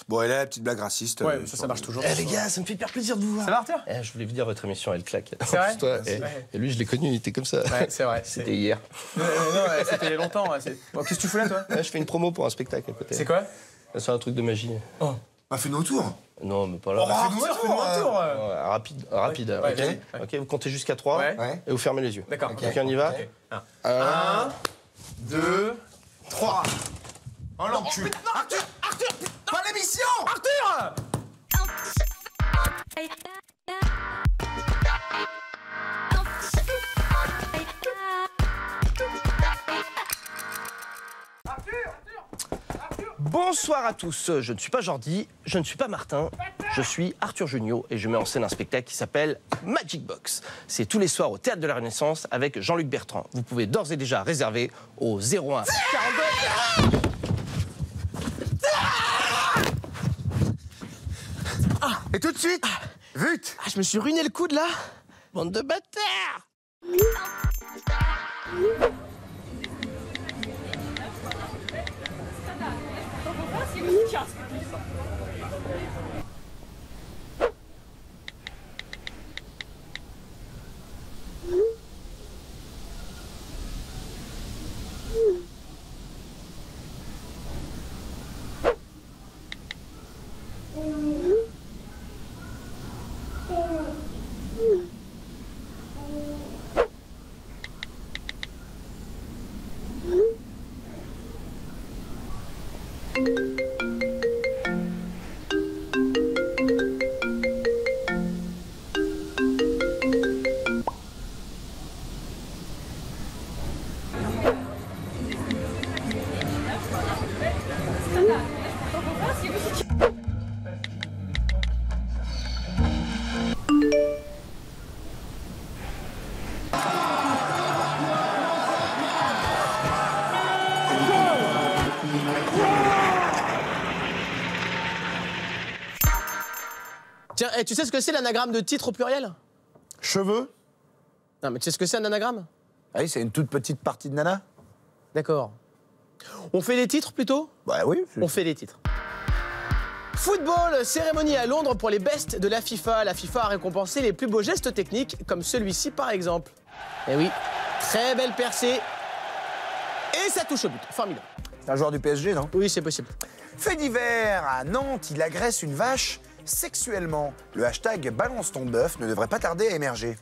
Bon, elle est la petite blague raciste. Ouais, ça marche toujours. Eh les gars, ça me fait hyper plaisir de vous voir. Ça va, Arthur? Je voulais vous dire, votre émission, elle claque. C'est vrai? Toi, Ouais. et lui, je l'ai connu, il était comme ça. Ouais, c'est vrai. C'était hier. Non, c'était longtemps. Bon, qu'est-ce que tu fais là, toi? Je fais une promo pour un spectacle à côté. C'est quoi? C'est un truc de magie. Oh. Bah, fais-nous un tour. Non, mais pas là. Fais-nous un tour. Rapide. Ouais, ok. ouais. Ok, vous comptez jusqu'à 3 Ouais. et vous fermez les yeux. D'accord. Ok, on y va. 1, 2, 3. Oh l'enculé. Arthur, pas l'émission. Arthur! Bonsoir à tous, je ne suis pas Jordi, je ne suis pas Martin, je suis Arthur Junio et je mets en scène un spectacle qui s'appelle Magic Box. C'est tous les soirs au Théâtre de la Renaissance avec Jean-Luc Bertrand. Vous pouvez d'ores et déjà réserver au 01 42... Et tout de suite, vite. Je me suis ruiné le coude là. Bande de bâtards. Tiens, tu sais ce que c'est l'anagramme de titre au pluriel? Cheveux. Non, mais tu sais ce que c'est un anagramme? Ah oui, c'est une toute petite partie de nana. D'accord. On fait les titres plutôt? Bah oui. On fait les titres. Football, cérémonie à Londres pour les bests de la FIFA. La FIFA a récompensé les plus beaux gestes techniques, comme celui-ci par exemple. Eh oui, très belle percée. Et ça touche au but. Formidable. C'est un joueur du PSG, non? Oui, c'est possible. Fait divers, à Nantes, il agresse une vache sexuellement. Le hashtag balance ton bœuf ne devrait pas tarder à émerger.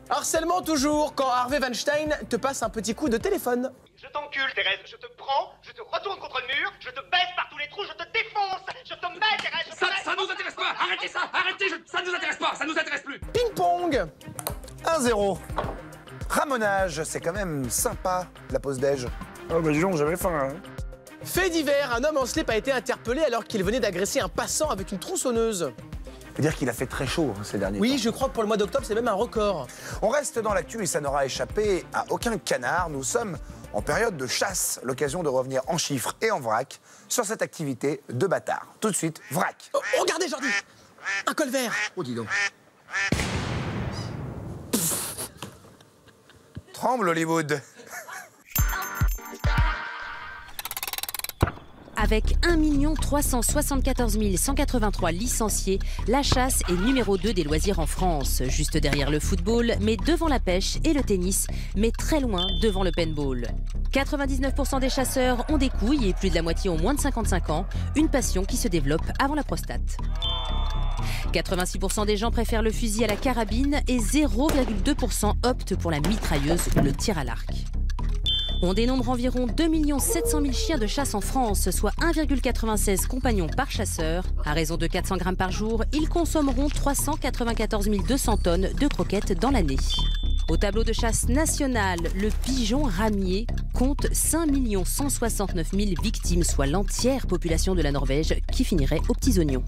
Harcèlement toujours, quand Harvey Weinstein te passe un petit coup de téléphone. Je t'encule, Thérèse, je te prends, je te retourne contre le mur, je te baisse par tous les trous, je te défonce, je te mets, Thérèse, je te mets... Ça nous intéresse pas. Arrêtez ça. Arrêtez. Ça nous intéresse pas. Ça nous intéresse plus. Ping-pong. 1-0. Ramonage, c'est quand même sympa, la pause déj. Oh bah dis donc, j'avais faim. Hein. Fait divers, un homme en slip a été interpellé alors qu'il venait d'agresser un passant avec une tronçonneuse. Faut dire qu'il a fait très chaud ces derniers temps. Oui, je crois que pour le mois d'octobre, c'est même un record. On reste dans l'actu et ça n'aura échappé à aucun canard. Nous sommes en période de chasse, l'occasion de revenir en chiffres et en vrac sur cette activité de bâtard. Tout de suite, vrac. Oh, regardez, Jordi, un col vert. Oh, dis donc. Tremble, Hollywood. Avec 1 374 183 licenciés, la chasse est numéro 2 des loisirs en France, juste derrière le football, mais devant la pêche et le tennis, mais très loin devant le paintball. 99% des chasseurs ont des couilles et plus de la moitié ont moins de 55 ans, une passion qui se développe avant la prostate. 86% des gens préfèrent le fusil à la carabine et 0,2% optent pour la mitrailleuse ou le tir à l'arc. On dénombre environ 2 700 000 chiens de chasse en France, soit 1,96 compagnons par chasseur. À raison de 400 grammes par jour, ils consommeront 394 200 tonnes de croquettes dans l'année. Au tableau de chasse national, le pigeon ramier compte 5 169 000 victimes, soit l'entière population de la Norvège qui finirait aux petits oignons.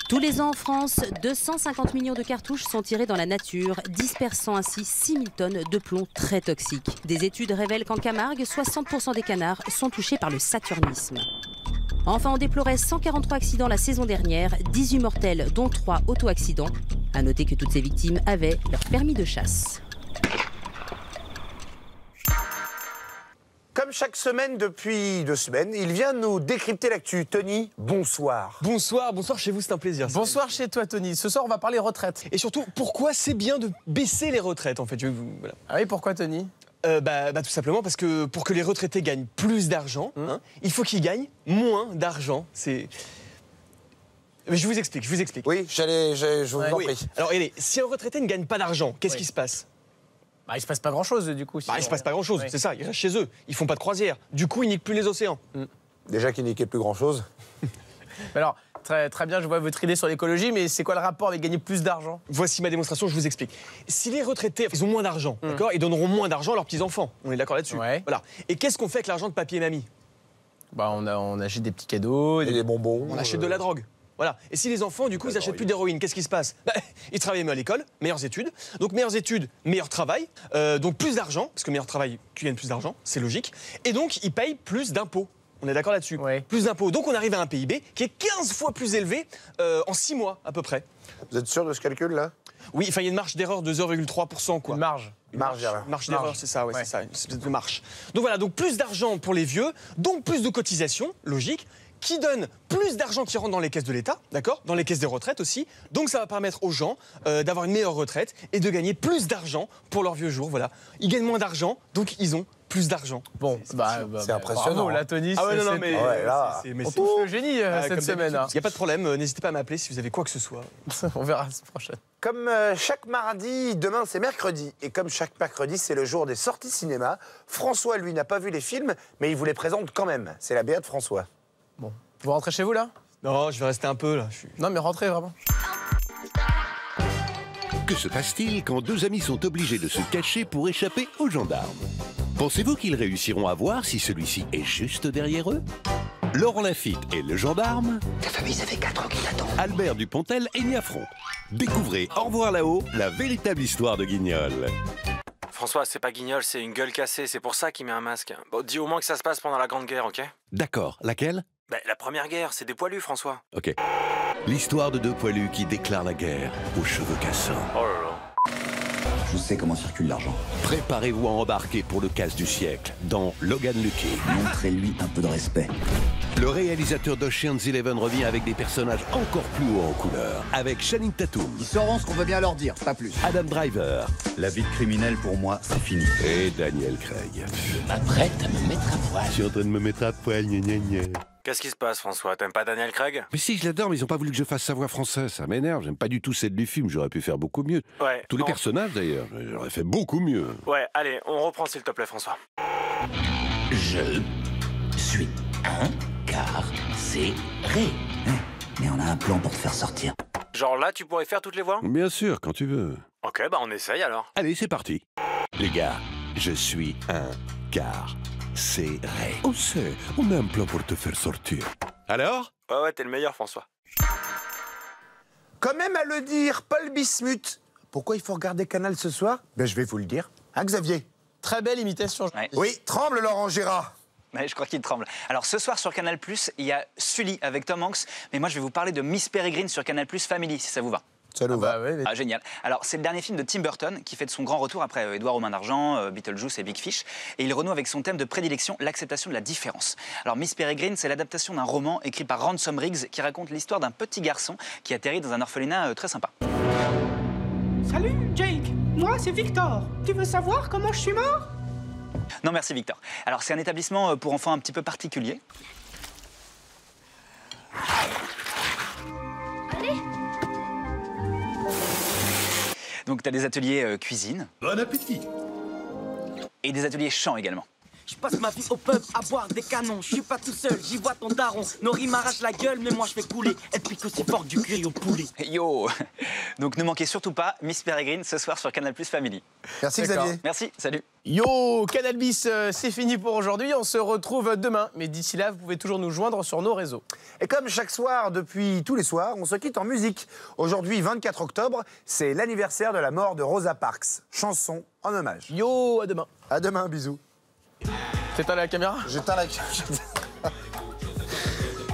Tous les ans en France, 250 millions de cartouches sont tirées dans la nature, dispersant ainsi 6 000 tonnes de plomb très toxique. Des études révèlent qu'en Camargue, 60% des canards sont touchés par le saturnisme. Enfin, on déplorait 143 accidents la saison dernière, 18 mortels, dont 3 auto-accidents. À noter que toutes ces victimes avaient leur permis de chasse. Comme comme chaque semaine depuis 2 semaines, il vient nous décrypter l'actu. Tony, bonsoir. Bonsoir chez vous, c'est un plaisir. Bonsoir chez toi, Tony. Ce soir, on va parler retraite. Et surtout, pourquoi c'est bien de baisser les retraites, en fait. Voilà. Ah oui, pourquoi, Tony? Tout simplement parce que pour que les retraités gagnent plus d'argent, il faut qu'ils gagnent moins d'argent. Mais je vous explique. Oui, je vous en prie. Alors, regardez, si un retraité ne gagne pas d'argent, qu'est-ce qui se passe? Il se passe pas grand-chose, du coup. Il se passe pas grand-chose, c'est ça. Ils restent chez eux. Ils font pas de croisière. Du coup, ils niquent plus les océans. Déjà qu'il niquait plus grand-chose. Alors, très bien, je vois votre idée sur l'écologie, mais c'est quoi le rapport avec gagner plus d'argent? Voici ma démonstration, je vous explique. Si les retraités, ils ont moins d'argent, d'accord? Ils donneront moins d'argent à leurs petits-enfants. On est d'accord là-dessus? Ouais. Voilà. Et qu'est-ce qu'on fait avec l'argent de papy et mamie? On achète des petits cadeaux. Et des bonbons. On achète de la drogue. Voilà. Et si les enfants, du coup, ils achètent plus d'héroïne, qu'est-ce qui se passe? Ils travaillent mieux à l'école, meilleures études. Donc meilleures études, meilleur travail. Donc plus d'argent, parce que meilleur travail, tu gagnes plus d'argent, c'est logique. Et donc ils payent plus d'impôts. On est d'accord là-dessus? Ouais. Plus d'impôts. Donc on arrive à un PIB qui est 15 fois plus élevé en 6 mois à peu près. Vous êtes sûr de ce calcul-là? Oui, il y a une marge d'erreur de 0,3%, quoi. Une marge. Marge d'erreur. Marge d'erreur, c'est ça, c'est ça, une espèce de marche. Donc voilà, donc plus d'argent pour les vieux, donc plus de cotisations, logique, qui donne plus d'argent qui rentre dans les caisses de l'État, d'accord? Dans les caisses des retraites aussi. Donc ça va permettre aux gens d'avoir une meilleure retraite et de gagner plus d'argent pour leurs vieux jours, voilà. Ils gagnent moins d'argent, donc ils ont plus d'argent. Bon, c'est impressionnant. Bravo, là, Tony. Ah ouais, non, mais... On touche le génie cette semaine. Il n'y a pas de problème, n'hésitez pas à m'appeler si vous avez quoi que ce soit. On verra la semaine prochaine. Comme chaque mardi, demain c'est mercredi. Et comme chaque mercredi, c'est le jour des sorties cinéma. François, lui, n'a pas vu les films, mais il vous les présente quand même. C'est la BA de François. Bon. Vous rentrez chez vous, là? Non, je vais rester un peu, là. Non, mais rentrez, vraiment. Que se passe-t-il quand 2 amis sont obligés de se cacher pour échapper aux gendarmes? Pensez-vous qu'ils réussiront à voir si celui-ci est juste derrière eux? Laurent Lafitte et le gendarme. Ta famille, ça fait 4 ans qu'il t'attend. Albert Dupontel et Nia Front. Découvrez Au revoir là-haut, la véritable histoire de Guignol. François, c'est pas Guignol, c'est une gueule cassée, c'est pour ça qu'il met un masque. Bon, dis au moins que ça se passe pendant la Grande Guerre, ok? D'accord, laquelle? La Première Guerre, c'est des poilus, François. Ok. L'histoire de 2 poilus qui déclarent la guerre aux cheveux cassants. Oh là là. Je sais comment circule l'argent. Préparez-vous à embarquer pour le casse du siècle dans Logan Lucky. Montrez-lui un peu de respect. Le réalisateur d'Ocean's 11 revient avec des personnages encore plus hauts en couleur. Avec Channing Tatum. Ils sauront ce qu'on veut bien leur dire, pas plus. Adam Driver. La vie de criminel, pour moi, c'est fini. Et Daniel Craig. Je m'apprête à me mettre à poil. Je suis en train de me mettre à poil, gna gna gna. Qu'est-ce qui se passe, François? T'aimes pas Daniel Craig? Mais si, je l'adore, mais ils ont pas voulu que je fasse sa voix française. Ça m'énerve, j'aime pas du tout celle du film, j'aurais pu faire beaucoup mieux. Ouais. Tous les personnages, d'ailleurs, j'aurais fait beaucoup mieux. Ouais, allez, on reprend s'il te plaît, François. Je suis incarcéré. Mais on a un plan pour te faire sortir. Genre là, tu pourrais faire toutes les voix? Bien sûr, quand tu veux. Ok, on essaye alors. Allez, c'est parti. Les gars, je suis incarcéré. On sait, on a un plan pour te faire sortir. Alors? Ouais, t'es le meilleur, François. Quand même à le dire, Paul Bismuth. Pourquoi il faut regarder Canal ce soir? Je vais vous le dire. Hein, Xavier? Très belle imitation. Ouais. Oui, tremble Laurent Gérard. Ouais, je crois qu'il tremble. Alors ce soir sur Canal+, il y a Sully avec Tom Hanks, mais moi je vais vous parler de Miss Peregrine sur Canal+ Family, si ça vous va. Ça nous va. Ouais, mais... Ah, génial. Alors, c'est le dernier film de Tim Burton qui fait de son grand retour après Édouard aux mains d'argent, Beetlejuice et Big Fish. Et il renoue avec son thème de prédilection, l'acceptation de la différence. Alors, Miss Peregrine, c'est l'adaptation d'un roman écrit par Ransom Riggs qui raconte l'histoire d'un petit garçon qui atterrit dans un orphelinat très sympa. Salut, Jake. Moi, c'est Victor. Tu veux savoir comment je suis mort? Non, merci, Victor. Alors, c'est un établissement pour enfants un petit peu particulier. Donc, tu as des ateliers cuisine. Bon appétit. Et des ateliers chant également. Je passe ma vie au pub à boire des canons. Je suis pas tout seul, j'y vois ton daron. Nori m'arrache la gueule, mais moi je fais couler. Elle pique aussi fort que du cuir au poulet. Yo. Donc ne manquez surtout pas Miss Peregrine ce soir sur Canal+ Family. Merci Xavier. Merci, salut. Yo, Canal Bis, c'est fini pour aujourd'hui. On se retrouve demain. Mais d'ici là, vous pouvez toujours nous joindre sur nos réseaux. Et comme chaque soir, depuis tous les soirs, on se quitte en musique. Aujourd'hui, 24 octobre, c'est l'anniversaire de la mort de Rosa Parks. Chanson en hommage. Yo, à demain. À demain, bisous. T'éteins la caméra? J'éteins la caméra.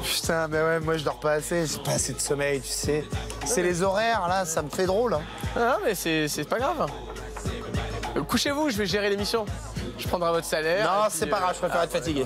Putain, mais ouais, moi je dors pas assez, j'ai pas assez de sommeil, tu sais. C'est les horaires, là, ça me fait drôle. Hein. Non, mais c'est pas grave. Couchez-vous, je vais gérer l'émission. Je prendrai votre salaire. Non, et c'est puis, pas grave, je préfère être fatigué.